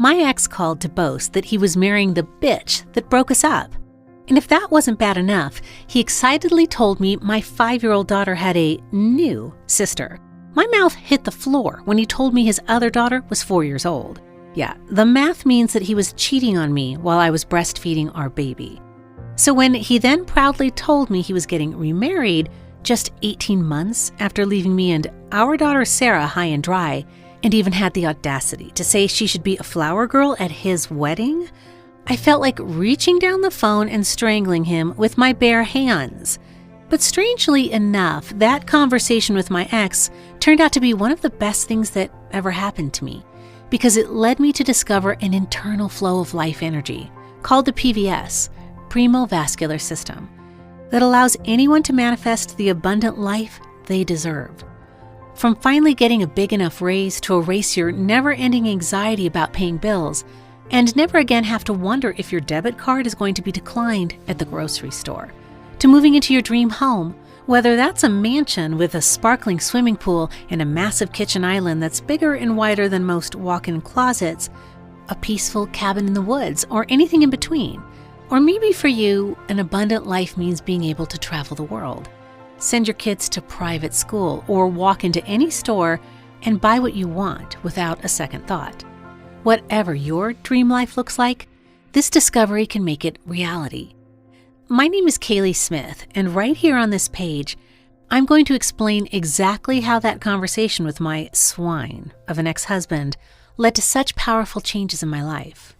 My ex called to boast that he was marrying the bitch that broke us up. And if that wasn't bad enough, he excitedly told me my 5-year-old daughter had a new sister. My mouth hit the floor when he told me his other daughter was 4 years old. Yeah, the math means that he was cheating on me while I was breastfeeding our baby. So when he then proudly told me he was getting remarried just 18 months after leaving me and our daughter Sarah high and dry, and even had the audacity to say she should be a flower girl at his wedding, I felt like reaching down the phone and strangling him with my bare hands. But strangely enough, that conversation with my ex turned out to be one of the best things that ever happened to me, because it led me to discover an internal flow of life energy called the PVS, Primo Vascular System, that allows anyone to manifest the abundant life they deserve. From finally getting a big enough raise to erase your never-ending anxiety about paying bills and never again have to wonder if your debit card is going to be declined at the grocery store, to moving into your dream home, whether that's a mansion with a sparkling swimming pool and a massive kitchen island that's bigger and wider than most walk-in closets, a peaceful cabin in the woods, or anything in between. Or maybe for you, an abundant life means being able to travel the world, send your kids to private school, or walk into any store and buy what you want without a second thought. Whatever your dream life looks like, this discovery can make it reality. My name is Kaylee Smith, and right here on this page, I'm going to explain exactly how that conversation with my swine of an ex-husband led to such powerful changes in my life.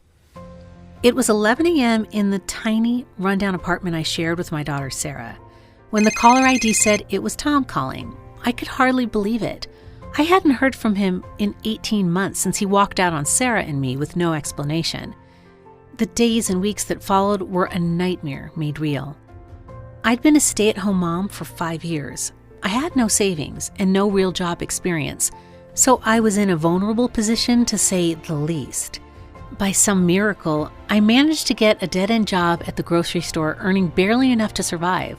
It was 11 a.m. in the tiny, rundown apartment I shared with my daughter Sarah. When the caller ID said it was Tom calling, I could hardly believe it. I hadn't heard from him in 18 months since he walked out on Sarah and me with no explanation. The days and weeks that followed were a nightmare made real. I'd been a stay-at-home mom for 5 years. I had no savings and no real job experience, so I was in a vulnerable position to say the least. By some miracle, I managed to get a dead-end job at the grocery store, earning barely enough to survive.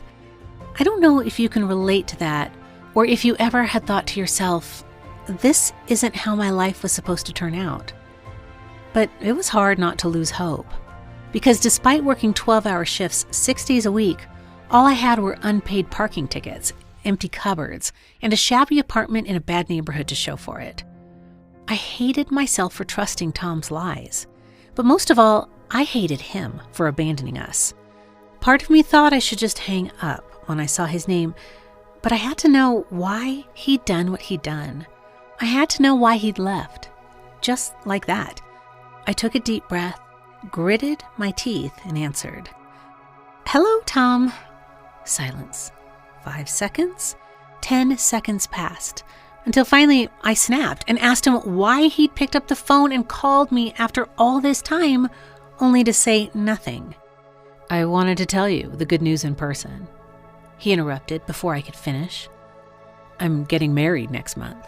I don't know if you can relate to that, or if you ever had thought to yourself, this isn't how my life was supposed to turn out. But it was hard not to lose hope, because despite working 12-hour shifts 6 days a week, all I had were unpaid parking tickets, empty cupboards, and a shabby apartment in a bad neighborhood to show for it. I hated myself for trusting Tom's lies, but most of all, I hated him for abandoning us. Part of me thought I should just hang up when I saw his name, but I had to know why he'd done what he'd done. I had to know why he'd left. Just like that. I took a deep breath, gritted my teeth, and answered, "Hello, Tom." Silence. 5 seconds. 10 seconds passed, until finally I snapped and asked him why he'd picked up the phone and called me after all this time, only to say nothing. "I wanted to tell you the good news in person," he interrupted before I could finish. "I'm getting married next month."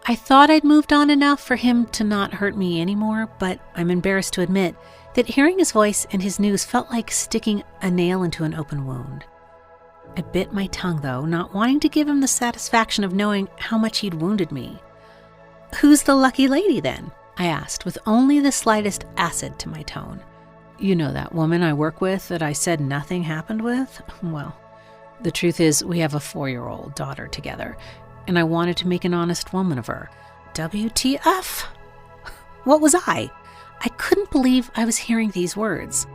I thought I'd moved on enough for him to not hurt me anymore, but I'm embarrassed to admit that hearing his voice and his news felt like sticking a nail into an open wound. I bit my tongue, though, not wanting to give him the satisfaction of knowing how much he'd wounded me. "Who's the lucky lady, then?" I asked, with only the slightest acid to my tone. "You know that woman I work with that I said nothing happened with? Well, the truth is we have a 4-year-old daughter together, and I wanted to make an honest woman of her." WTF? What was I? I couldn't believe I was hearing these words.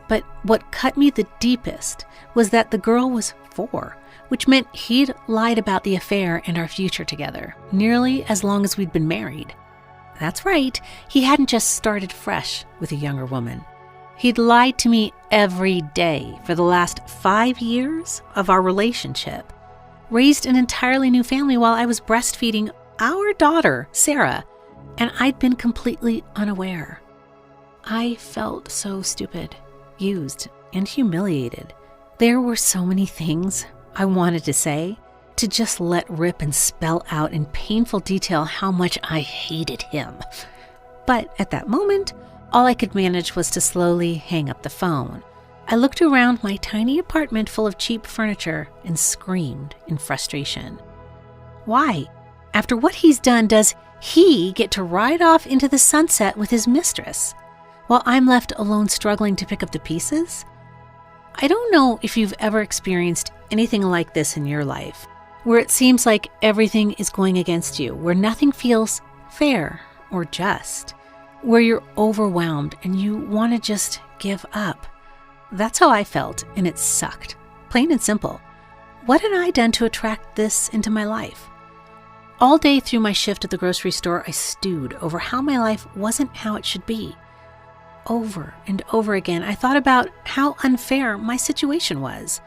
But what cut me the deepest was that the girl was 4, which meant he'd lied about the affair and our future together, nearly as long as we'd been married. That's right, he hadn't just started fresh with a younger woman. He'd lied to me every day for the last 5 years of our relationship, raised an entirely new family while I was breastfeeding our daughter, Sarah, and I'd been completely unaware. I felt so stupid, used, and humiliated. There were so many things I wanted to say, to just let rip and spell out in painful detail how much I hated him. But at that moment, all I could manage was to slowly hang up the phone. I looked around my tiny apartment full of cheap furniture and screamed in frustration. Why? After what he's done, does he get to ride off into the sunset with his mistress, while I'm left alone struggling to pick up the pieces? I don't know if you've ever experienced anything like this in your life, where it seems like everything is going against you, where nothing feels fair or just, where you're overwhelmed and you want to just give up. That's how I felt, and it sucked. Plain and simple. What had I done to attract this into my life? All day through my shift at the grocery store, I stewed over how my life wasn't how it should be. Over and over again, I thought about how unfair my situation was.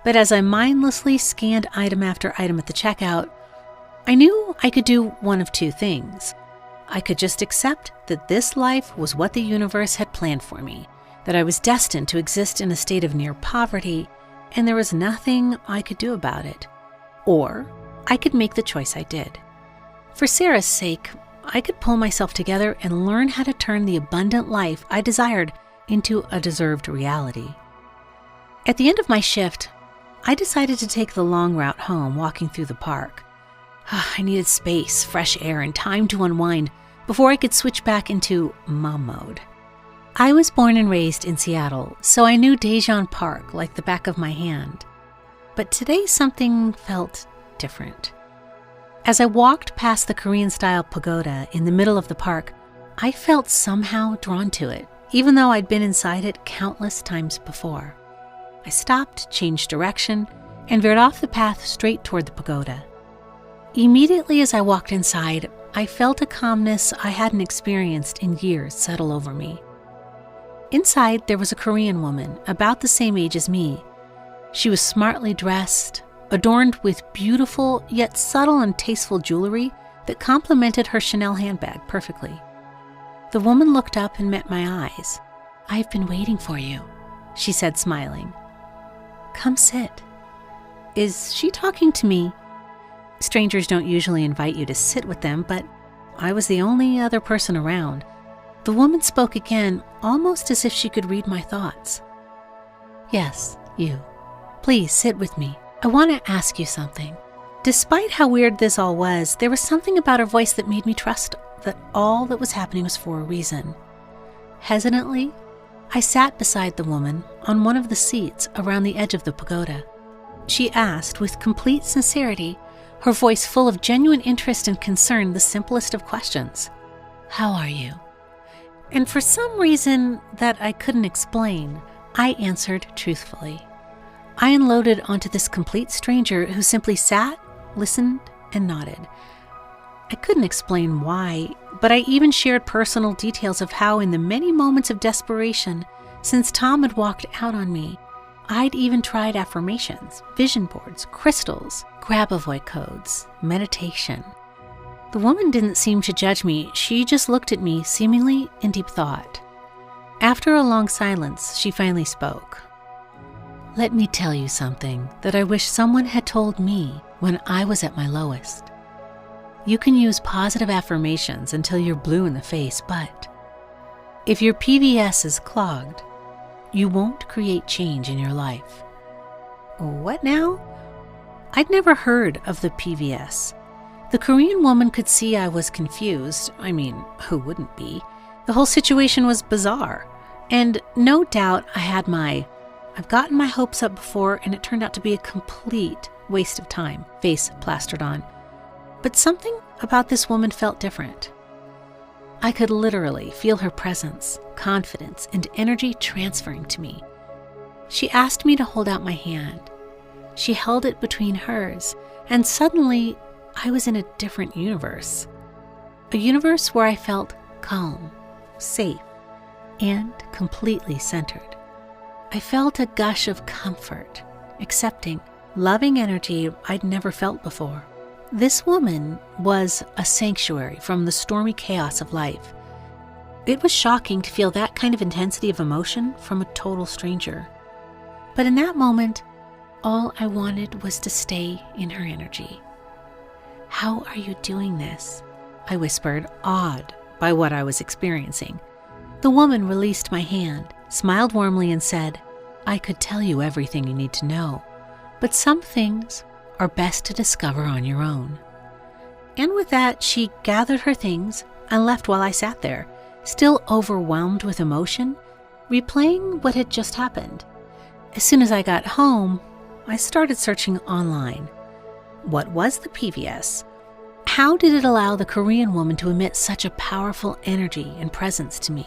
But as I mindlessly scanned item after item at the checkout, I knew I could do one of two things. I could just accept that this life was what the universe had planned for me, that I was destined to exist in a state of near poverty, and there was nothing I could do about it. Or I could make the choice I did. For Sarah's sake, I could pull myself together and learn how to turn the abundant life I desired into a deserved reality. At the end of my shift, I decided to take the long route home, walking through the park. I needed space, fresh air, and time to unwind before I could switch back into mom mode. I was born and raised in Seattle, so I knew Daejeon Park like the back of my hand. But today something felt different. As I walked past the Korean-style pagoda in the middle of the park, I felt somehow drawn to it, even though I'd been inside it countless times before. I stopped, changed direction, and veered off the path straight toward the pagoda. Immediately as I walked inside, I felt a calmness I hadn't experienced in years settle over me. Inside, there was a Korean woman, about the same age as me. She was smartly dressed, adorned with beautiful yet subtle and tasteful jewelry that complemented her Chanel handbag perfectly. The woman looked up and met my eyes. "I've been waiting for you," she said, smiling. "Come sit." Is she talking to me? Strangers don't usually invite you to sit with them, but I was the only other person around. The woman spoke again, almost as if she could read my thoughts. "Yes, you. Please sit with me. I want to ask you something." Despite how weird this all was, there was something about her voice that made me trust that all that was happening was for a reason. Hesitantly, I sat beside the woman on one of the seats around the edge of the pagoda. She asked with complete sincerity, her voice full of genuine interest and concern, the simplest of questions. "How are you?" And for some reason that I couldn't explain, I answered truthfully. I unloaded onto this complete stranger who simply sat, listened, and nodded. I couldn't explain why, but I even shared personal details of how in the many moments of desperation since Tom had walked out on me, I'd even tried affirmations, vision boards, crystals, grab-avoid codes, meditation. The woman didn't seem to judge me. She just looked at me, seemingly in deep thought. After a long silence, she finally spoke. "Let me tell you something that I wish someone had told me when I was at my lowest. You can use positive affirmations until you're blue in the face, but if your PVS is clogged, you won't create change in your life." What now? I'd never heard of the PVS. The Korean woman could see I was confused. I mean, who wouldn't be? The whole situation was bizarre. And no doubt I had I've gotten my hopes up before and it turned out to be a complete waste of time, face plastered on. But something about this woman felt different. I could literally feel her presence, confidence, and energy transferring to me. She asked me to hold out my hand. She held it between hers, and suddenly I was in a different universe. A universe where I felt calm, safe, and completely centered. I felt a gush of comfort, accepting, loving energy I'd never felt before. This woman was a sanctuary from the stormy chaos of life. It was shocking to feel that kind of intensity of emotion from a total stranger. But in that moment, all I wanted was to stay in her energy. "How are you doing this?" I whispered, awed by what I was experiencing. The woman released my hand, smiled warmly, and said, "I could tell you everything you need to know, but some things are best to discover on your own." And with that, she gathered her things and left while I sat there, still overwhelmed with emotion, replaying what had just happened. As soon as I got home, I started searching online. What was the PVS? How did it allow the Korean woman to emit such a powerful energy and presence to me?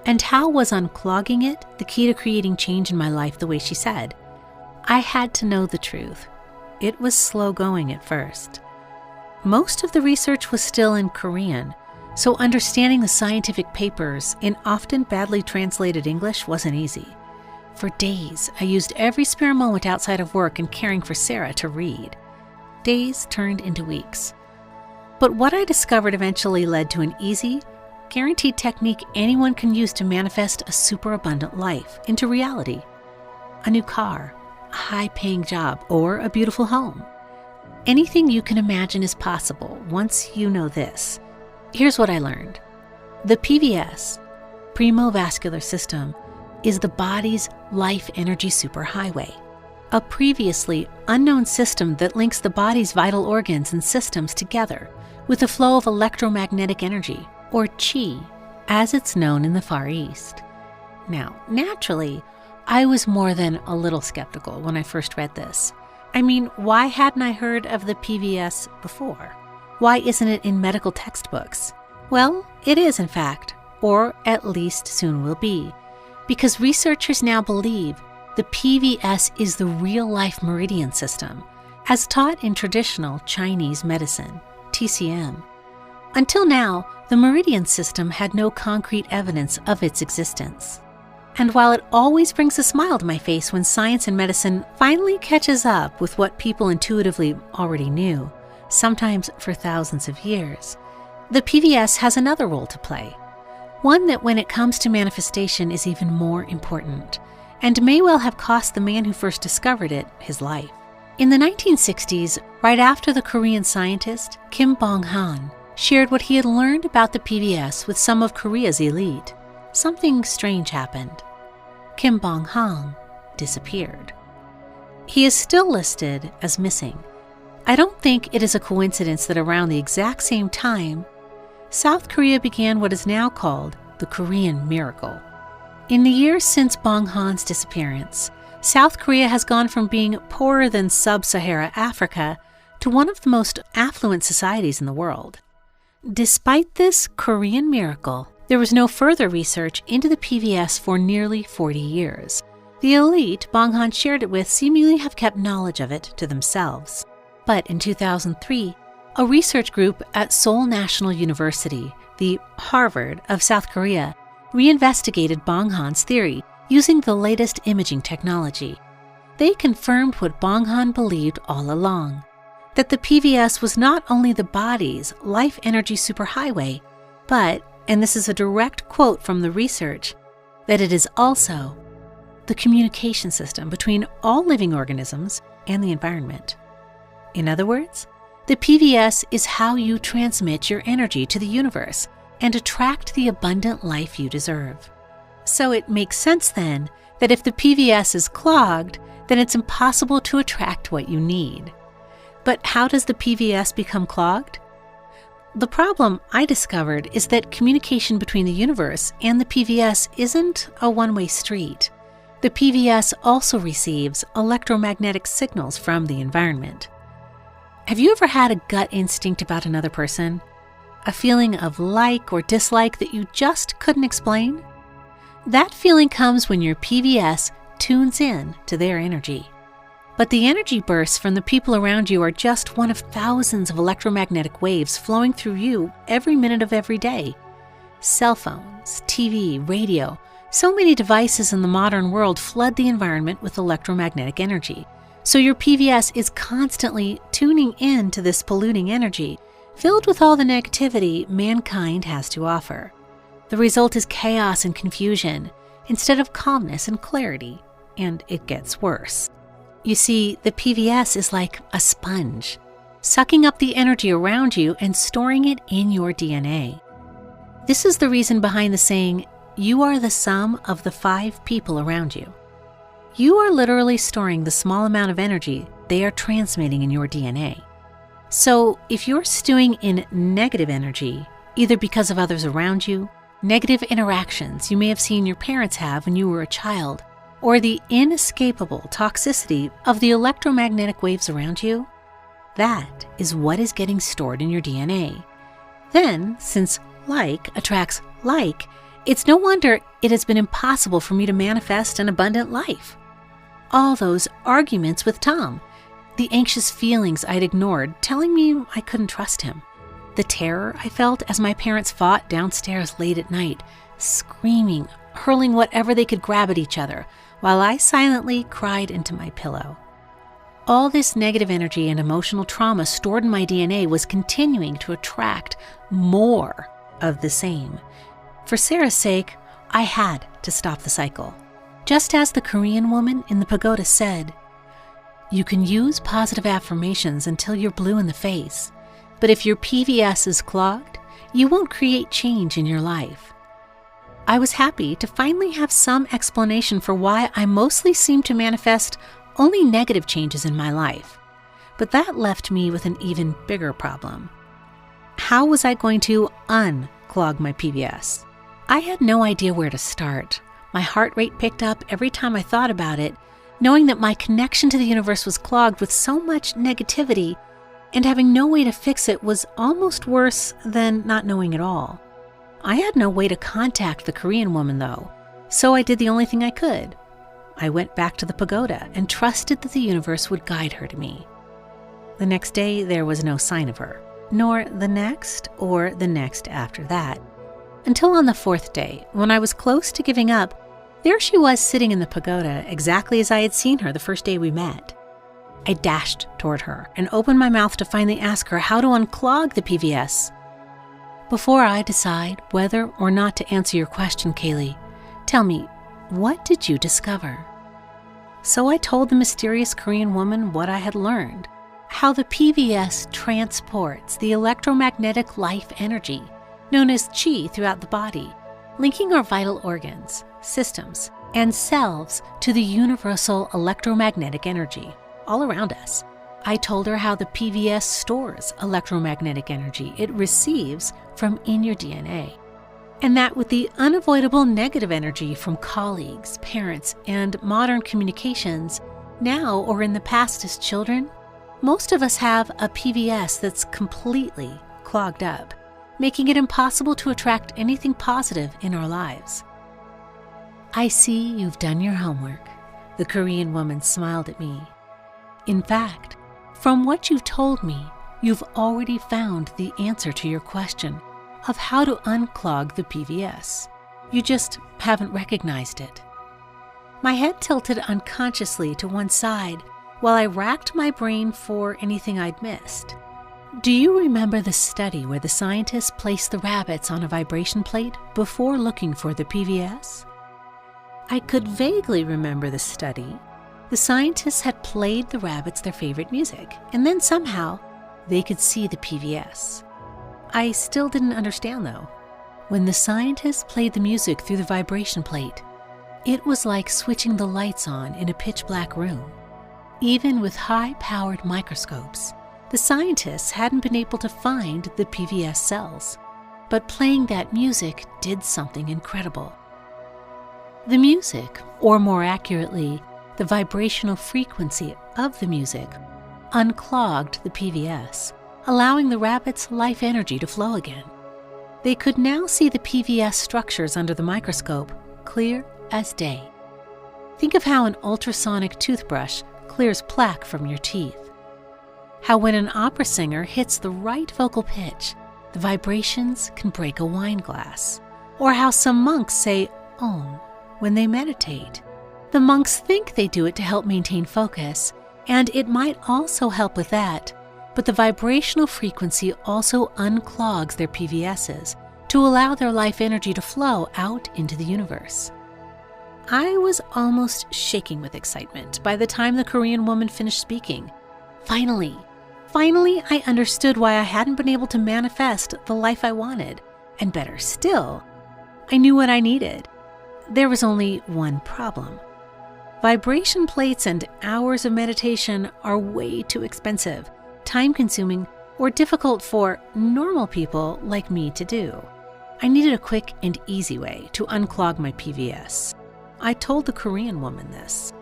And how was unclogging it the key to creating change in my life the way she said? I had to know the truth. It was slow going at first. Most of the research was still in Korean, so understanding the scientific papers in often badly translated English wasn't easy. For days, I used every spare moment outside of work and caring for Sarah to read. Days turned into weeks. But what I discovered eventually led to an easy, guaranteed technique anyone can use to manifest a superabundant life into reality. A new car, a high-paying job, or a beautiful home. Anything you can imagine is possible once you know this. Here's what I learned. The PVS, Premovascular System, is the body's life energy superhighway, a previously unknown system that links the body's vital organs and systems together with a flow of electromagnetic energy, or Qi, as it's known in the Far East. Now, naturally, I was more than a little skeptical when I first read this. I mean, why hadn't I heard of the PVS before? Why isn't it in medical textbooks? Well, it is in fact, or at least soon will be, because researchers now believe the PVS is the real-life meridian system, as taught in traditional Chinese medicine, TCM. Until now, the meridian system had no concrete evidence of its existence. And while it always brings a smile to my face when science and medicine finally catches up with what people intuitively already knew, sometimes for thousands of years, the PVS has another role to play. One that when it comes to manifestation is even more important, and may well have cost the man who first discovered it his life. In the 1960s, right after the Korean scientist Kim Bong-han shared what he had learned about the PVS with some of Korea's elite, something strange happened. Kim Bong-han disappeared. He is still listed as missing. I don't think it is a coincidence that around the exact same time, South Korea began what is now called the Korean Miracle. In the years since Bong-han's disappearance, South Korea has gone from being poorer than sub-Sahara Africa to one of the most affluent societies in the world. Despite this Korean miracle, there was no further research into the PVS for nearly 40 years. The elite Bong-han shared it with seemingly have kept knowledge of it to themselves. But in 2003, a research group at Seoul National University, the Harvard of South Korea, reinvestigated Bong-han's theory using the latest imaging technology. They confirmed what Bong-han believed all along, that the PVS was not only the body's life energy superhighway, but, and this is a direct quote from the research, that it is also the communication system between all living organisms and the environment. In other words, the PVS is how you transmit your energy to the universe and attract the abundant life you deserve. So it makes sense then that if the PVS is clogged, then it's impossible to attract what you need. But how does the PVS become clogged? The problem I discovered is that communication between the universe and the PVS isn't a one-way street. The PVS also receives electromagnetic signals from the environment. Have you ever had a gut instinct about another person? A feeling of like or dislike that you just couldn't explain? That feeling comes when your PVS tunes in to their energy. But the energy bursts from the people around you are just one of thousands of electromagnetic waves flowing through you every minute of every day. Cell phones, TV, radio, so many devices in the modern world flood the environment with electromagnetic energy. So your PVS is constantly tuning in to this polluting energy, filled with all the negativity mankind has to offer. The result is chaos and confusion, instead of calmness and clarity, and it gets worse. You see, the PVS is like a sponge, sucking up the energy around you and storing it in your DNA. This is the reason behind the saying, you are the sum of the 5 people around you. You are literally storing the small amount of energy they are transmitting in your DNA. So if you're stewing in negative energy, either because of others around you, negative interactions you may have seen your parents have when you were a child, or the inescapable toxicity of the electromagnetic waves around you, that is what is getting stored in your DNA. Then, since like attracts like, it's no wonder it has been impossible for me to manifest an abundant life. All those arguments with Tom, the anxious feelings I'd ignored telling me I couldn't trust him, the terror I felt as my parents fought downstairs late at night, screaming, hurling whatever they could grab at each other, while I silently cried into my pillow. All this negative energy and emotional trauma stored in my DNA was continuing to attract more of the same. For Sarah's sake, I had to stop the cycle. Just as the Korean woman in the pagoda said, "You can use positive affirmations until you're blue in the face, but if your PVS is clogged, you won't create change in your life." I was happy to finally have some explanation for why I mostly seemed to manifest only negative changes in my life. But that left me with an even bigger problem. How was I going to unclog my PVS? I had no idea where to start. My heart rate picked up every time I thought about it, knowing that my connection to the universe was clogged with so much negativity, and having no way to fix it was almost worse than not knowing at all. I had no way to contact the Korean woman, though, so I did the only thing I could. I went back to the pagoda and trusted that the universe would guide her to me. The next day, there was no sign of her, nor the next or the next after that, until on the fourth day, when I was close to giving up, there she was sitting in the pagoda exactly as I had seen her the first day we met. I dashed toward her and opened my mouth to finally ask her how to unclog the PVS. Before I decide whether or not to answer your question, Kaylee, tell me, what did you discover? So I told the mysterious Korean woman what I had learned, how the PVS transports the electromagnetic life energy, known as chi, throughout the body, linking our vital organs, systems, and cells to the universal electromagnetic energy all around us. I told her how the PVS stores electromagnetic energy it receives from in your DNA, and that with the unavoidable negative energy from colleagues, parents, and modern communications, now or in the past as children, most of us have a PVS that's completely clogged up, making it impossible to attract anything positive in our lives. I see you've done your homework, the Korean woman smiled at me. In fact, from what you've told me, you've already found the answer to your question of how to unclog the PVS. You just haven't recognized it. My head tilted unconsciously to one side while I racked my brain for anything I'd missed. Do you remember the study where the scientists placed the rabbits on a vibration plate before looking for the PVS? I could vaguely remember the study. The scientists had played the rabbits their favorite music, and then somehow they could see the PVS. I still didn't understand, though. When the scientists played the music through the vibration plate, it was like switching the lights on in a pitch-black room. Even with high-powered microscopes, the scientists hadn't been able to find the PVS cells, but playing that music did something incredible. The music, or more accurately, the vibrational frequency of the music, unclogged the PVS, allowing the rabbits' life energy to flow again. They could now see the PVS structures under the microscope, clear as day. Think of how an ultrasonic toothbrush clears plaque from your teeth. How when an opera singer hits the right vocal pitch, the vibrations can break a wine glass. Or how some monks say Om when they meditate. The monks think they do it to help maintain focus, and it might also help with that, but the vibrational frequency also unclogs their PVSs to allow their life energy to flow out into the universe. I was almost shaking with excitement by the time the Korean woman finished speaking. Finally, I understood why I hadn't been able to manifest the life I wanted, and better still, I knew what I needed. There was only one problem. Vibration plates and hours of meditation are way too expensive, time-consuming, or difficult for normal people like me to do. I needed a quick and easy way to unclog my PVS. I told the Korean woman this.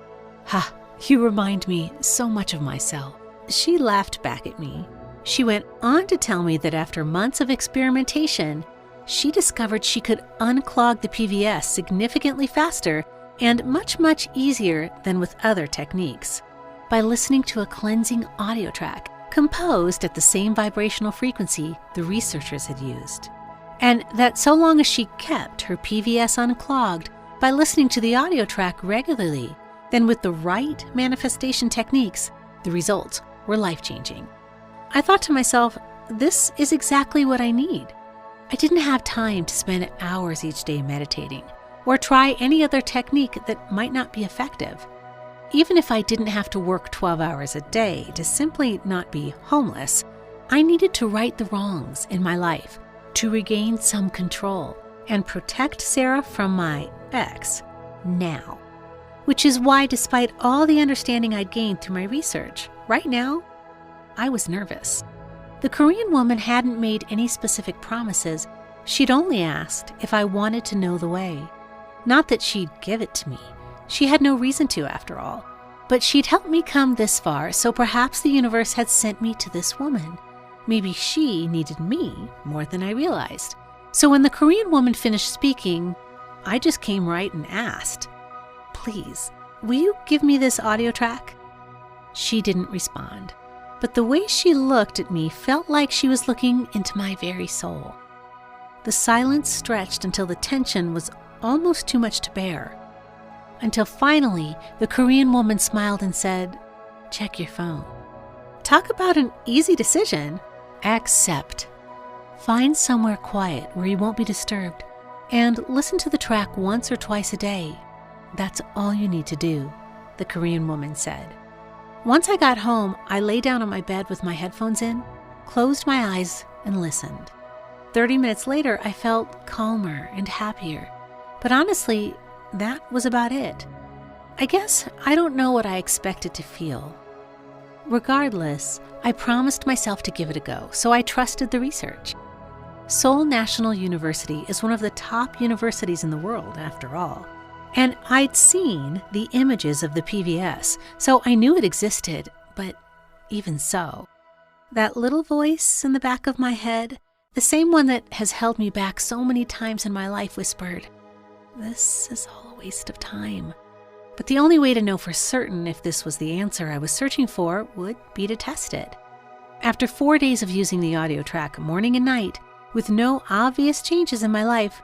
"Ha, you remind me so much of myself." She laughed back at me. She went on to tell me that after months of experimentation, she discovered she could unclog the PVS significantly faster and much, much easier than with other techniques by listening to a cleansing audio track composed at the same vibrational frequency the researchers had used. And that so long as she kept her PVS unclogged by listening to the audio track regularly, then with the right manifestation techniques, the results were life-changing. I thought to myself, this is exactly what I need. I didn't have time to spend hours each day meditating or try any other technique that might not be effective. Even if I didn't have to work 12 hours a day to simply not be homeless, I needed to right the wrongs in my life to regain some control and protect Sarah from my ex now. Which is why, despite all the understanding I'd gained through my research, right now, I was nervous. The Korean woman hadn't made any specific promises. She'd only asked if I wanted to know the way. Not that she'd give it to me. She had no reason to, after all. But she'd helped me come this far, so perhaps the universe had sent me to this woman. Maybe she needed me more than I realized. So when the Korean woman finished speaking, I just came right and asked, "Please, will you give me this audio track?" She didn't respond, but the way she looked at me felt like she was looking into my very soul. The silence stretched until the tension was almost too much to bear. Until finally, the Korean woman smiled and said, "Check your phone." Talk about an easy decision. Accept. Find somewhere quiet where you won't be disturbed and listen to the track once or twice a day. That's all you need to do, the Korean woman said. Once I got home, I lay down on my bed with my headphones in, closed my eyes, and listened. 30 minutes later, I felt calmer and happier. But honestly, that was about it. I guess I don't know what I expected to feel. Regardless, I promised myself to give it a go, so I trusted the research. Seoul National University is one of the top universities in the world, after all. And I'd seen the images of the PVS, so I knew it existed, but even so, that little voice in the back of my head, the same one that has held me back so many times in my life, whispered, "This is all a waste of time." But the only way to know for certain if this was the answer I was searching for would be to test it. After 4 days of using the audio track morning and night, with no obvious changes in my life,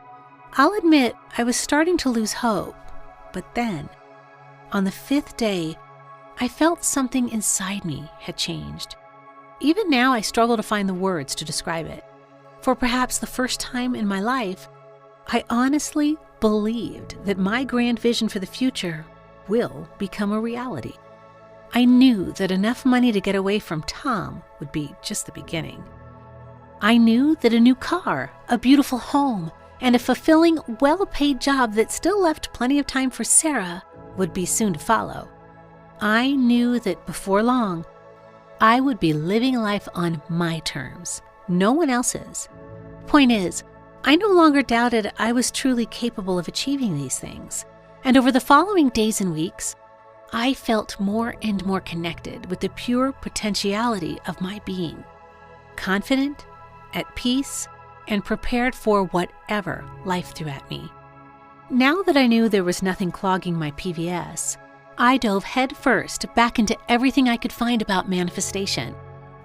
I'll admit I was starting to lose hope. But then, on the 5th day, I felt something inside me had changed. Even now, I struggle to find the words to describe it. For perhaps the first time in my life, I honestly believed that my grand vision for the future will become a reality. I knew that enough money to get away from Tom would be just the beginning. I knew that a new car, a beautiful home, and a fulfilling, well-paid job that still left plenty of time for Sarah would be soon to follow. I knew that before long, I would be living life on my terms, no one else's. Point is, I no longer doubted I was truly capable of achieving these things. And over the following days and weeks, I felt more and more connected with the pure potentiality of my being, confident, at peace, and prepared for whatever life threw at me. Now that I knew there was nothing clogging my PVS, I dove headfirst back into everything I could find about manifestation.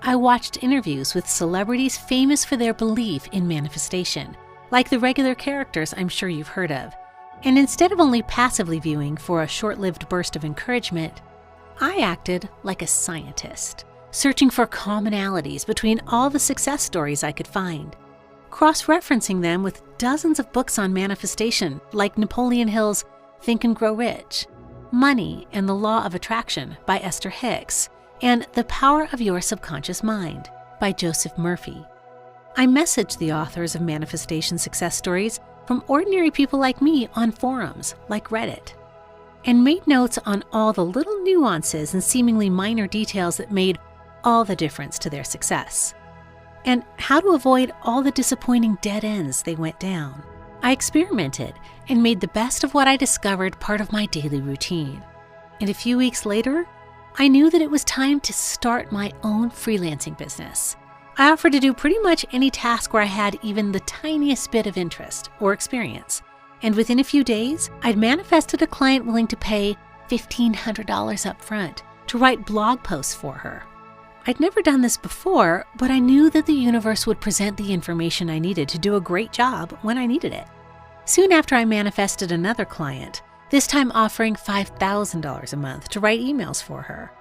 I watched interviews with celebrities famous for their belief in manifestation, like the regular characters I'm sure you've heard of. And instead of only passively viewing for a short-lived burst of encouragement, I acted like a scientist, searching for commonalities between all the success stories I could find, cross-referencing them with dozens of books on manifestation, like Napoleon Hill's Think and Grow Rich, Money and the Law of Attraction by Esther Hicks, and The Power of Your Subconscious Mind by Joseph Murphy. I messaged the authors of manifestation success stories from ordinary people like me on forums like Reddit, and made notes on all the little nuances and seemingly minor details that made all the difference to their success. and how to avoid all the disappointing dead ends they went down. I experimented and made the best of what I discovered part of my daily routine. And a few weeks later, I knew that it was time to start my own freelancing business. I offered to do pretty much any task where I had even the tiniest bit of interest or experience. And within a few days, I'd manifested a client willing to pay $1,500 up front to write blog posts for her. I'd never done this before, but I knew that the universe would present the information I needed to do a great job when I needed it. Soon after, I manifested another client, this time offering $5,000 a month to write emails for her.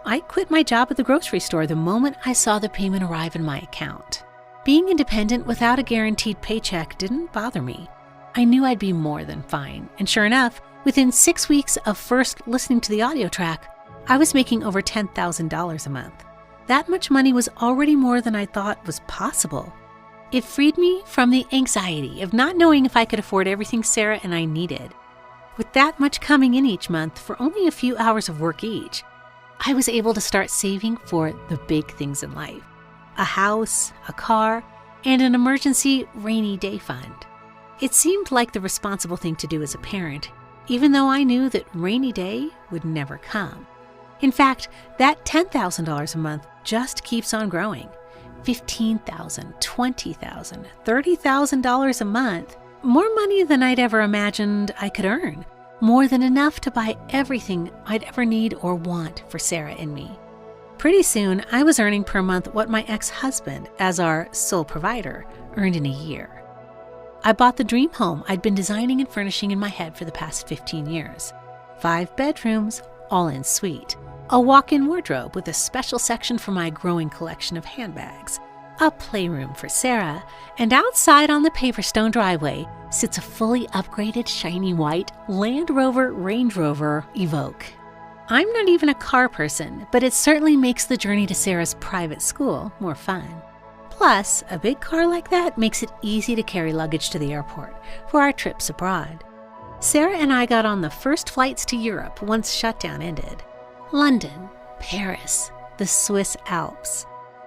I quit my job at the grocery store the moment I saw the payment arrive in my account. Being independent without a guaranteed paycheck didn't bother me. I knew I'd be more than fine, and sure enough, within 6 weeks of first listening to the audio track, I was making over $10,000 a month. That much money was already more than I thought was possible. It freed me from the anxiety of not knowing if I could afford everything Sarah and I needed. With that much coming in each month for only a few hours of work each, I was able to start saving for the big things in life: a house, a car, and an emergency rainy day fund. It seemed like the responsible thing to do as a parent, even though I knew that rainy day would never come. In fact, that $10,000 a month just keeps on growing. $15,000, $20,000, $30,000 a month. More money than I'd ever imagined I could earn. More than enough to buy everything I'd ever need or want for Sarah and me. Pretty soon, I was earning per month what my ex-husband, as our sole provider, earned in a year. I bought the dream home I'd been designing and furnishing in my head for the past 15 years. 5 bedrooms, all en suite. A walk-in wardrobe with a special section for my growing collection of handbags. A playroom for Sarah, and outside on the Paverstone driveway sits a fully upgraded shiny white Land Rover Range Rover Evoque. I'm not even a car person, but it certainly makes the journey to Sarah's private school more fun. Plus, a big car like that makes it easy to carry luggage to the airport for our trips abroad. Sarah and I got on the first flights to Europe once shutdown ended. London, Paris, the Swiss Alps.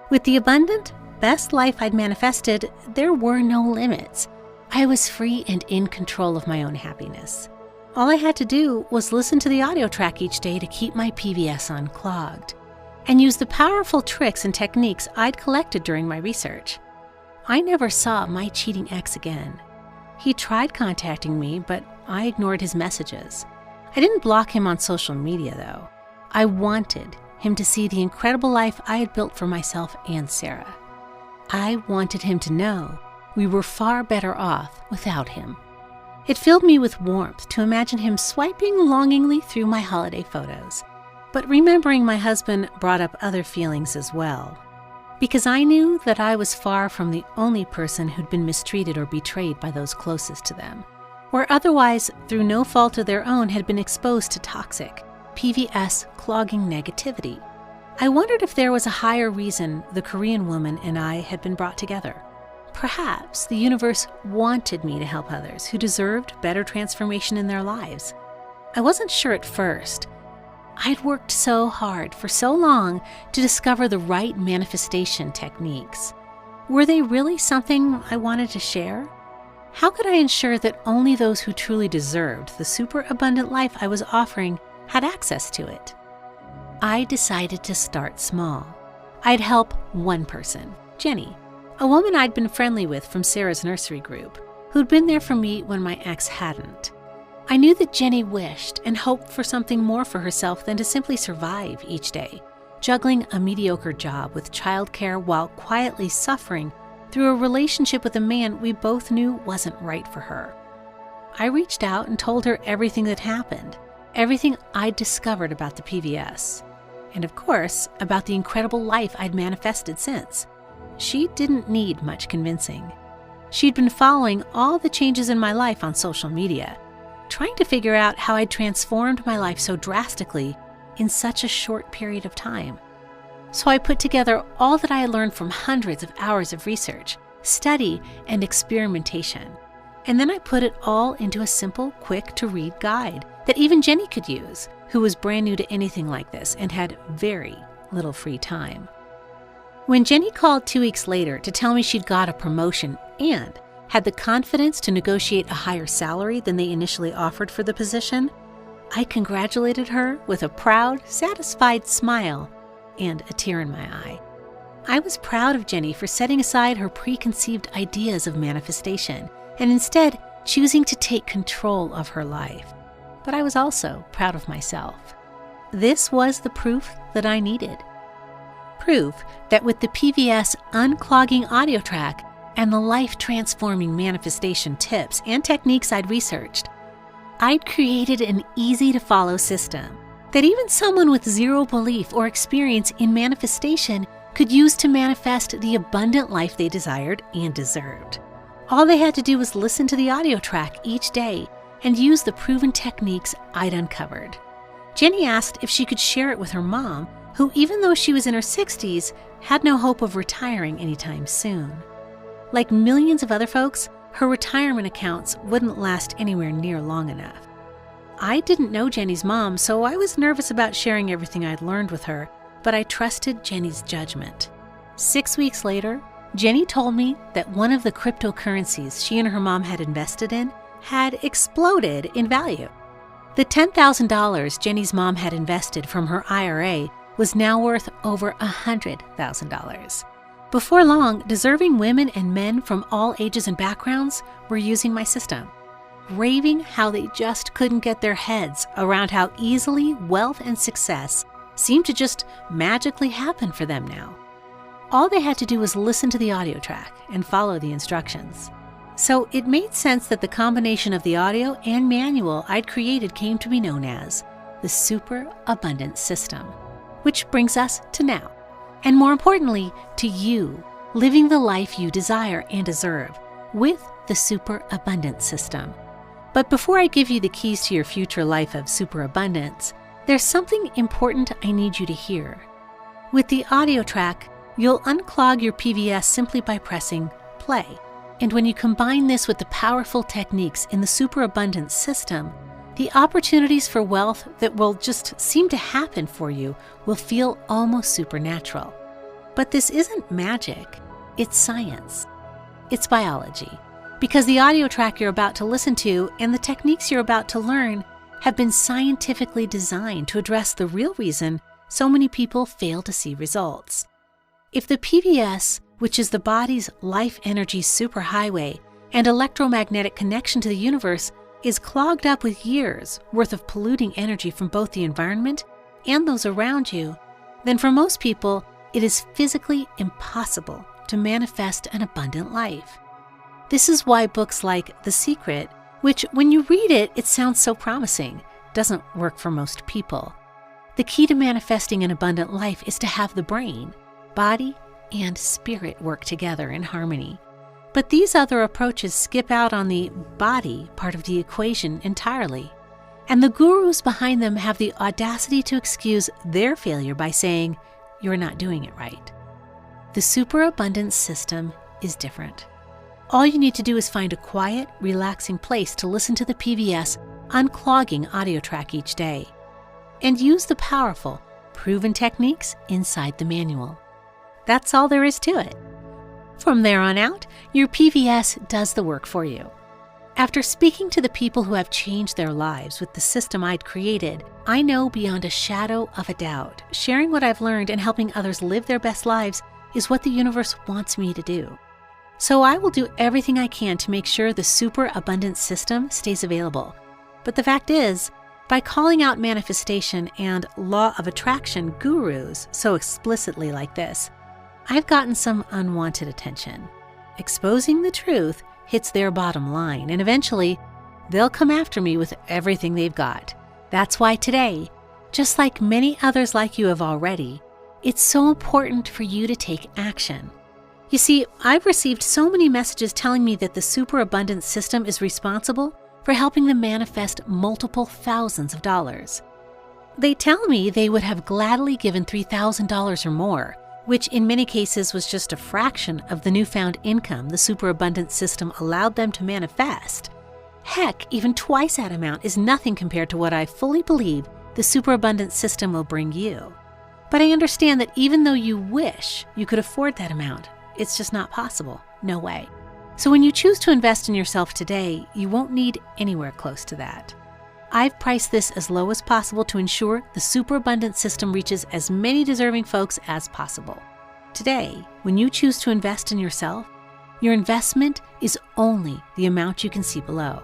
With the abundant, best life I'd manifested, there were no limits. I was free and in control of my own happiness. All I had to do was listen to the audio track each day to keep my PVS unclogged, and use the powerful tricks and techniques I'd collected during my research. I never saw my cheating ex again. He tried contacting me, but I ignored his messages. I didn't block him on social media, though. I wanted him to see the incredible life I had built for myself and Sarah. I wanted him to know we were far better off without him. It filled me with warmth to imagine him swiping longingly through my holiday photos. But remembering my husband brought up other feelings as well, because I knew that I was far from the only person who'd been mistreated or betrayed by those closest to them, or otherwise, through no fault of their own, had been exposed to toxic, PVS clogging negativity. I wondered if there was a higher reason the Korean woman and I had been brought together. Perhaps the universe wanted me to help others who deserved better transformation in their lives. I wasn't sure at first. I'd worked so hard for so long to discover the right manifestation techniques. Were they really something I wanted to share? How could I ensure that only those who truly deserved the super abundant life I was offering had access to it? I decided to start small. I'd help one person, Jenny, a woman I'd been friendly with from Sarah's nursery group, who'd been there for me when my ex hadn't. I knew that Jenny wished and hoped for something more for herself than to simply survive each day, juggling a mediocre job with childcare while quietly suffering through a relationship with a man we both knew wasn't right for her. I reached out and told her everything that happened, everything I'd discovered about the PVS, and of course, about the incredible life I'd manifested since. She didn't need much convincing. She'd been following all the changes in my life on social media, trying to figure out how I'd transformed my life so drastically in such a short period of time. So I put together all that I had learned from hundreds of hours of research, study, and experimentation. And then I put it all into a simple, quick-to-read guide that even Jenny could use, who was brand new to anything like this and had very little free time. When Jenny called 2 weeks later to tell me she'd got a promotion and had the confidence to negotiate a higher salary than they initially offered for the position, I congratulated her with a proud, satisfied smile and a tear in my eye. I was proud of Jenny for setting aside her preconceived ideas of manifestation and instead choosing to take control of her life. But I was also proud of myself. This was the proof that I needed. Proof that with the PVS unclogging audio track and the life-transforming manifestation tips and techniques I'd researched, I'd created an easy-to-follow system that even someone with zero belief or experience in manifestation could use to manifest the abundant life they desired and deserved. All they had to do was listen to the audio track each day and use the proven techniques I'd uncovered. Jenny asked if she could share it with her mom, who, even though she was in her 60s, had no hope of retiring anytime soon. Like millions of other folks, her retirement accounts wouldn't last anywhere near long enough. I didn't know Jenny's mom, so I was nervous about sharing everything I'd learned with her, but I trusted Jenny's judgment. 6 weeks later, Jenny told me that one of the cryptocurrencies she and her mom had invested in had exploded in value. The $10,000 Jenny's mom had invested from her IRA was now worth over $100,000. Before long, deserving women and men from all ages and backgrounds were using my system, raving how they just couldn't get their heads around how easily wealth and success seemed to just magically happen for them now. All they had to do was listen to the audio track and follow the instructions. So it made sense that the combination of the audio and manual I'd created came to be known as the Super Abundance System, which brings us to now, and more importantly, to you living the life you desire and deserve with the Super Abundance System. But before I give you the keys to your future life of superabundance, there's something important I need you to hear. With the audio track, you'll unclog your PVS simply by pressing play. And when you combine this with the powerful techniques in the superabundance system, the opportunities for wealth that will just seem to happen for you will feel almost supernatural. But this isn't magic, it's science. It's biology. Because the audio track you're about to listen to and the techniques you're about to learn have been scientifically designed to address the real reason so many people fail to see results. If the PVS, which is the body's life energy superhighway and electromagnetic connection to the universe, is clogged up with years worth of polluting energy from both the environment and those around you, then for most people, it is physically impossible to manifest an abundant life. This is why books like The Secret, which when you read it, it sounds so promising, doesn't work for most people. The key to manifesting an abundant life is to have the brain, body, and spirit work together in harmony. But these other approaches skip out on the body part of the equation entirely. And the gurus behind them have the audacity to excuse their failure by saying, "You're not doing it right." The superabundance system is different. All you need to do is find a quiet, relaxing place to listen to the PVS unclogging audio track each day, and use the powerful, proven techniques inside the manual. That's all there is to it. From there on out, your PVS does the work for you. After speaking to the people who have changed their lives with the system I'd created, I know beyond a shadow of a doubt, sharing what I've learned and helping others live their best lives is what the universe wants me to do. So I will do everything I can to make sure the super abundance system stays available. But the fact is, by calling out manifestation and law of attraction gurus so explicitly like this, I've gotten some unwanted attention. Exposing the truth hits their bottom line, and eventually, they'll come after me with everything they've got. That's why today, just like many others like you have already, it's so important for you to take action. You see, I've received so many messages telling me that the superabundance system is responsible for helping them manifest multiple thousands of dollars. They tell me they would have gladly given $3,000 or more, which in many cases was just a fraction of the newfound income the superabundance system allowed them to manifest. Heck, even twice that amount is nothing compared to what I fully believe the superabundance system will bring you. But I understand that even though you wish you could afford that amount, it's just not possible. No way. So when you choose to invest in yourself today, you won't need anywhere close to that. I've priced this as low as possible to ensure the superabundance system reaches as many deserving folks as possible. Today, when you choose to invest in yourself, your investment is only the amount you can see below.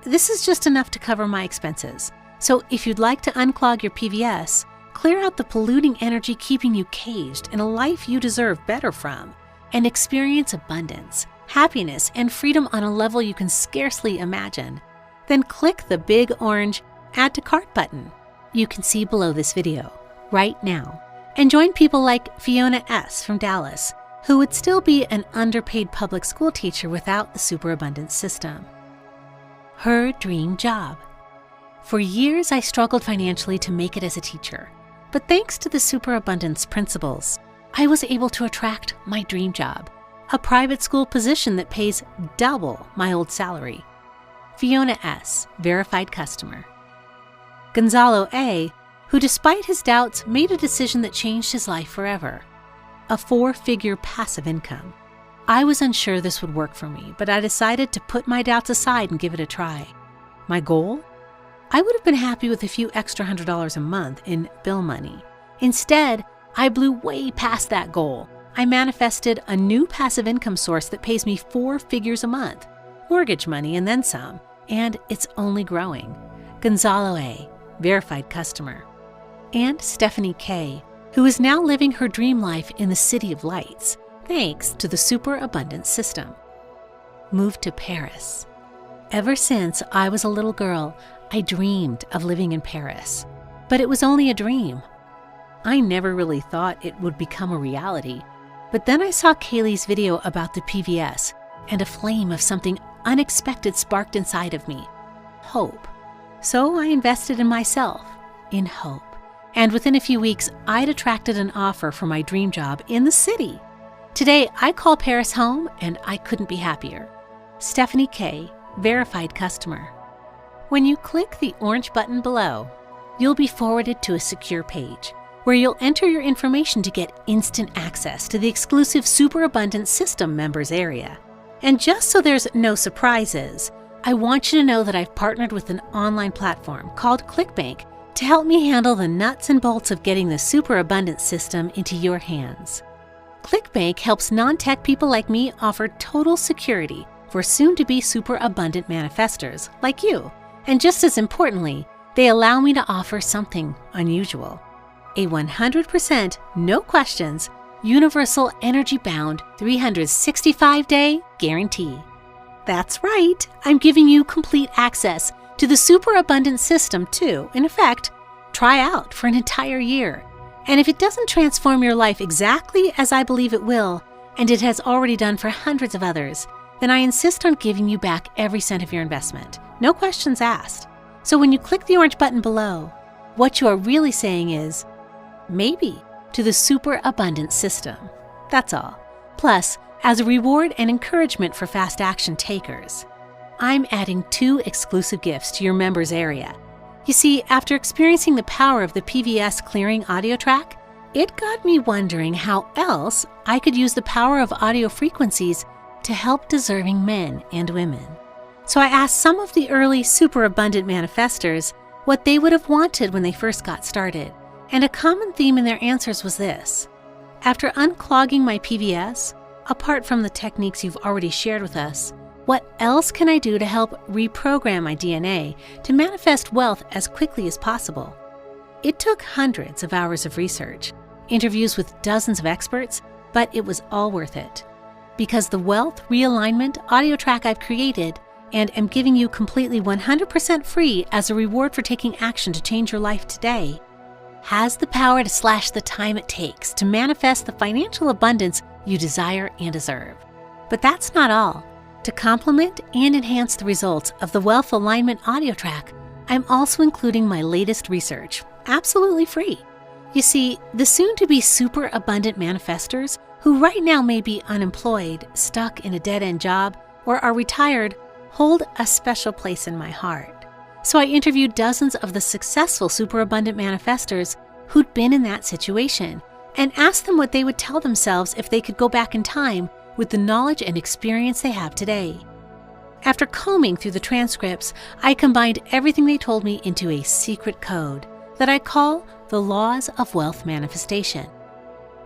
This is just enough to cover my expenses. So if you'd like to unclog your PVS, clear out the polluting energy keeping you caged in a life you deserve better from, and experience abundance, happiness, and freedom on a level you can scarcely imagine, then click the big orange Add to Cart button you can see below this video right now, and join people like Fiona S. from Dallas, who would still be an underpaid public school teacher without the superabundance system. Her dream job. For years, I struggled financially to make it as a teacher, but thanks to the superabundance principles, I was able to attract my dream job, a private school position that pays double my old salary. Fiona S., verified customer. Gonzalo A., who despite his doubts made a decision that changed his life forever. A 4-figure passive income. I was unsure this would work for me, but I decided to put my doubts aside and give it a try. My goal? I would have been happy with a few extra $100 a month in bill money. Instead, I blew way past that goal. I manifested a new passive income source that pays me 4 figures a month, mortgage money and then some, and it's only growing. Gonzalo A., verified customer. And Stephanie K., who is now living her dream life in the City of Lights, thanks to the superabundance system. Moved to Paris. Ever since I was a little girl, I dreamed of living in Paris, but it was only a dream. I never really thought it would become a reality, but then I saw Kaylee's video about the PVS, and a flame of something unexpected sparked inside of me. Hope. So I invested in myself, in hope. And within a few weeks, I'd attracted an offer for my dream job in the city. Today, I call Paris home, and I couldn't be happier. Stephanie K., verified customer. When you click the orange button below, you'll be forwarded to a secure page where you'll enter your information to get instant access to the exclusive Superabundance System members area. And just so there's no surprises, I want you to know that I've partnered with an online platform called ClickBank to help me handle the nuts and bolts of getting the Superabundance System into your hands. ClickBank helps non-tech people like me offer total security for soon-to-be superabundant manifestors like you. And just as importantly, they allow me to offer something unusual. A 100%, no questions, universal energy-bound 365-day guarantee. That's right, I'm giving you complete access to the superabundant system to, in effect, try out for an entire year. And if it doesn't transform your life exactly as I believe it will, and it has already done for hundreds of others, then I insist on giving you back every cent of your investment. No questions asked. So when you click the orange button below, what you are really saying is, maybe, to the superabundance system. That's all. Plus, as a reward and encouragement for fast action takers, I'm adding 2 exclusive gifts to your members area. You see, after experiencing the power of the PVS clearing audio track, it got me wondering how else I could use the power of audio frequencies to help deserving men and women. So I asked some of the early superabundant manifestors what they would have wanted when they first got started, and a common theme in their answers was this. After unclogging my PVS, apart from the techniques you've already shared with us, what else can I do to help reprogram my DNA to manifest wealth as quickly as possible? It took hundreds of hours of research, interviews with dozens of experts, but it was all worth it. Because the wealth realignment audio track I've created and am giving you completely 100% free as a reward for taking action to change your life today, has the power to slash the time it takes to manifest the financial abundance you desire and deserve. But that's not all. To complement and enhance the results of the Wealth Alignment audio track, I'm also including my latest research, absolutely free. You see, the soon-to-be super abundant manifestors who right now may be unemployed, stuck in a dead-end job, or are retired, hold a special place in my heart. So I interviewed dozens of the successful superabundant manifestors who'd been in that situation and asked them what they would tell themselves if they could go back in time with the knowledge and experience they have today. After combing through the transcripts, I combined everything they told me into a secret code that I call the Laws of Wealth Manifestation.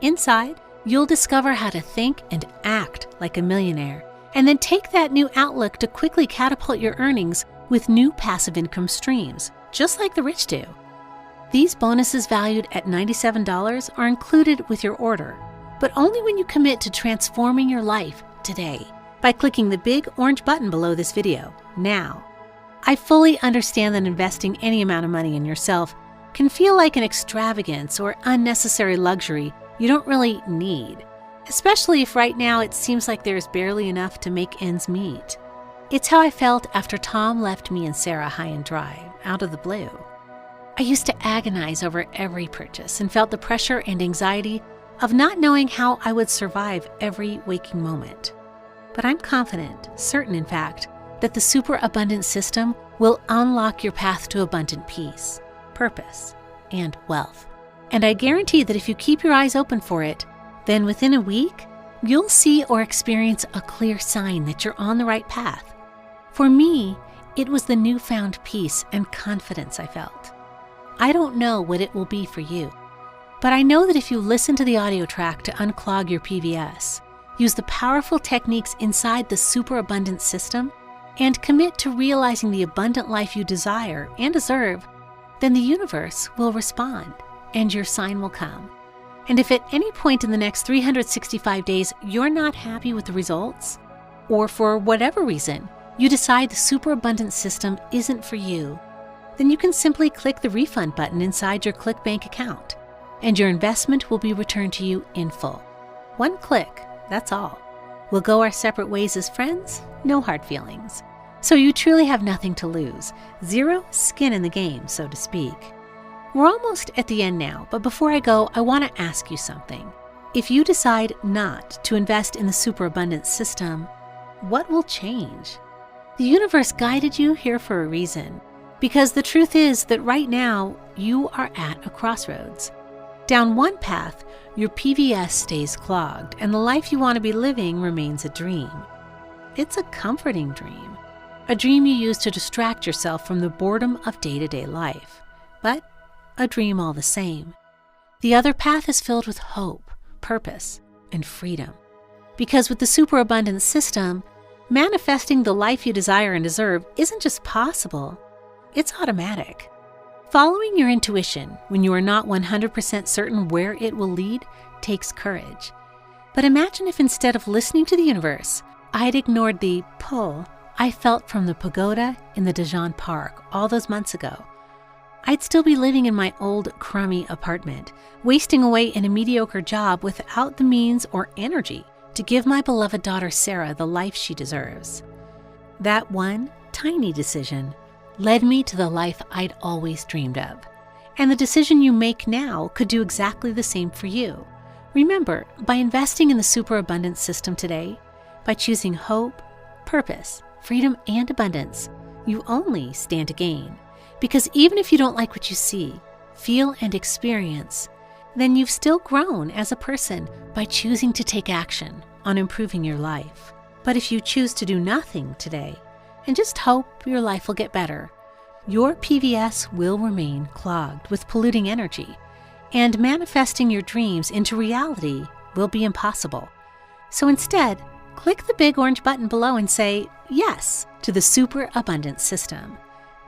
Inside, you'll discover how to think and act like a millionaire, and then take that new outlook to quickly catapult your earnings with new passive income streams, just like the rich do. These bonuses valued at $97 are included with your order, but only when you commit to transforming your life today by clicking the big orange button below this video, now. I fully understand that investing any amount of money in yourself can feel like an extravagance or unnecessary luxury you don't really need, especially if right now it seems like there's barely enough to make ends meet. It's how I felt after Tom left me and Sarah high and dry, out of the blue. I used to agonize over every purchase and felt the pressure and anxiety of not knowing how I would survive every waking moment. But I'm confident, certain in fact, that the superabundant system will unlock your path to abundant peace, purpose, and wealth. And I guarantee that if you keep your eyes open for it, then within a week, you'll see or experience a clear sign that you're on the right path. For me, it was the newfound peace and confidence I felt. I don't know what it will be for you, but I know that if you listen to the audio track to unclog your PVS, use the powerful techniques inside the superabundant system, and commit to realizing the abundant life you desire and deserve, then the universe will respond and your sign will come. And if at any point in the next 365 days you're not happy with the results, or for whatever reason you decide the superabundant system isn't for you, then you can simply click the refund button inside your ClickBank account, and your investment will be returned to you in full. One click, that's all. We'll go our separate ways as friends, no hard feelings. So you truly have nothing to lose, zero skin in the game, so to speak. We're almost at the end now, but before I go, I want to ask you something. If you decide not to invest in the superabundant system, what will change? The universe guided you here for a reason, because the truth is that right now you are at a crossroads. Down one path, your PVS stays clogged and the life you want to be living remains a dream. It's a comforting dream, a dream you use to distract yourself from the boredom of day-to-day life, but a dream all the same. The other path is filled with hope, purpose, and freedom. Because with the superabundant system, manifesting the life you desire and deserve isn't just possible, it's automatic. Following your intuition when you are not 100% certain where it will lead takes courage. But imagine if instead of listening to the universe, I had ignored the pull I felt from the pagoda in the Dijon Park all those months ago. I'd still be living in my old crummy apartment, wasting away in a mediocre job without the means or energy to give my beloved daughter Sarah the life she deserves. That one tiny decision led me to the life I'd always dreamed of. And the decision you make now could do exactly the same for you. Remember, by investing in the superabundant system today, by choosing hope, purpose, freedom, and abundance, you only stand to gain. Because even if you don't like what you see, feel, and experience, then you've still grown as a person by choosing to take action on improving your life. But if you choose to do nothing today, and just hope your life will get better, your PVS will remain clogged with polluting energy, and manifesting your dreams into reality will be impossible. So instead, click the big orange button below and say yes to the superabundant system.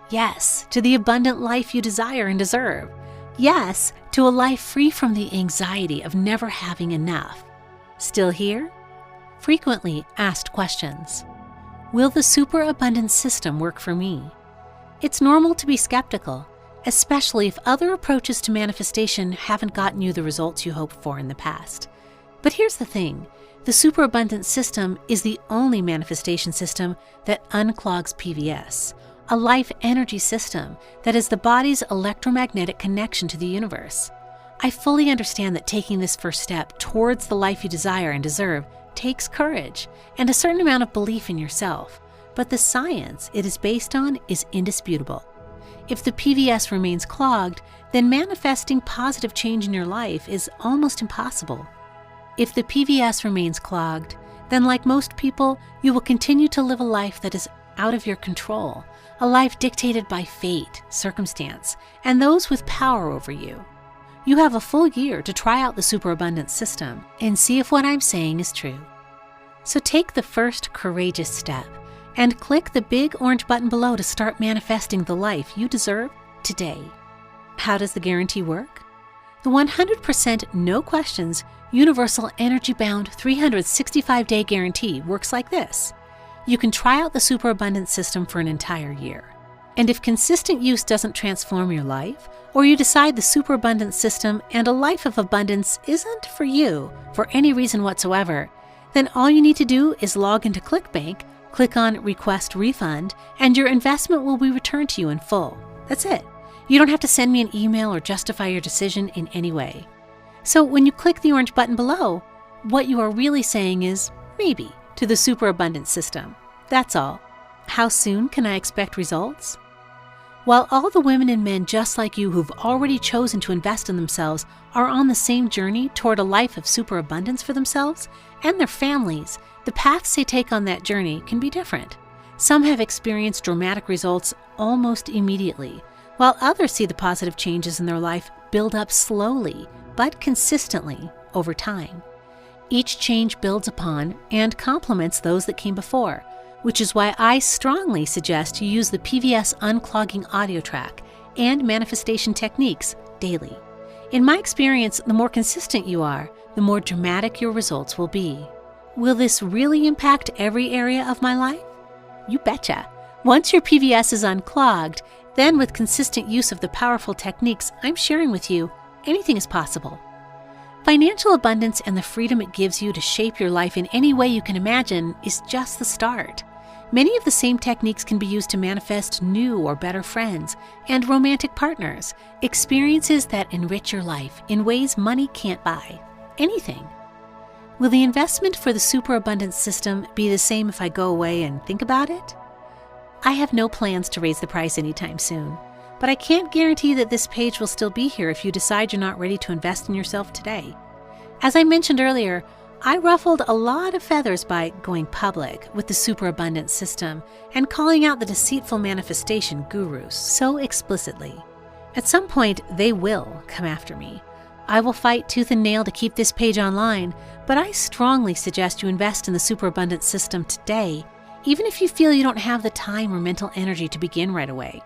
Yes to the abundant life you desire and deserve. Yes to a life free from the anxiety of never having enough. Still here? Frequently asked questions. Will the superabundant system work for me? It's normal to be skeptical, especially if other approaches to manifestation haven't gotten you the results you hoped for in the past. But here's the thing. The superabundant system is the only manifestation system that unclogs PVS, a life energy system that is the body's electromagnetic connection to the universe. I fully understand that taking this first step towards the life you desire and deserve takes courage and a certain amount of belief in yourself, but the science it is based on is indisputable. If the PVS remains clogged, then manifesting positive change in your life is almost impossible. If the PVS remains clogged, then like most people, you will continue to live a life that is out of your control, a life dictated by fate, circumstance, and those with power over you. You have a full year to try out the superabundance system and see if what I'm saying is true. So take the first courageous step and click the big orange button below to start manifesting the life you deserve today. How does the guarantee work? The 100% no questions, universal energy-bound 365-day guarantee works like this. You can try out the superabundance system for an entire year. And if consistent use doesn't transform your life, or you decide the superabundance system and a life of abundance isn't for you for any reason whatsoever, then all you need to do is log into ClickBank, click on Request Refund, and your investment will be returned to you in full. That's it. You don't have to send me an email or justify your decision in any way. So when you click the orange button below, what you are really saying is maybe to the superabundance system. That's all. How soon can I expect results? While all the women and men just like you who've already chosen to invest in themselves are on the same journey toward a life of superabundance for themselves and their families, the paths they take on that journey can be different. Some have experienced dramatic results almost immediately, while others see the positive changes in their life build up slowly but consistently over time. Each change builds upon and complements those that came before, which is why I strongly suggest you use the PVS unclogging audio track and manifestation techniques daily. In my experience, the more consistent you are, the more dramatic your results will be. Will this really impact every area of my life? You betcha. Once your PVS is unclogged, then with consistent use of the powerful techniques I'm sharing with you, anything is possible. Financial abundance and the freedom it gives you to shape your life in any way you can imagine is just the start. Many of the same techniques can be used to manifest new or better friends and romantic partners, experiences that enrich your life in ways money can't buy. Anything. Will the investment for the superabundance system be the same if I go away and think about it? I have no plans to raise the price anytime soon, but I can't guarantee that this page will still be here if you decide you're not ready to invest in yourself today. As I mentioned earlier, I ruffled a lot of feathers by going public with the superabundance system and calling out the deceitful manifestation gurus so explicitly. At some point, they will come after me. I will fight tooth and nail to keep this page online, but I strongly suggest you invest in the superabundance system today, even if you feel you don't have the time or mental energy to begin right away.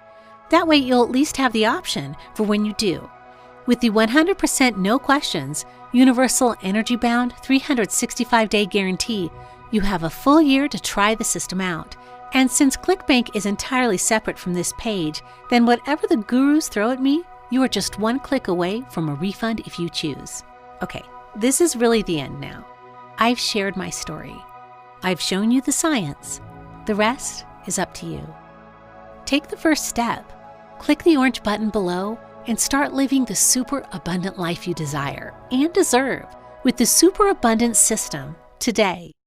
That way, you'll at least have the option for when you do. With the 100% no questions, universal energy-bound 365-day guarantee, you have a full year to try the system out. And since ClickBank is entirely separate from this page, then whatever the gurus throw at me, you are just one click away from a refund if you choose. Okay, this is really the end now. I've shared my story. I've shown you the science. The rest is up to you. Take the first step. Click the orange button below and start living the super abundant life you desire and deserve with the superabundance system today.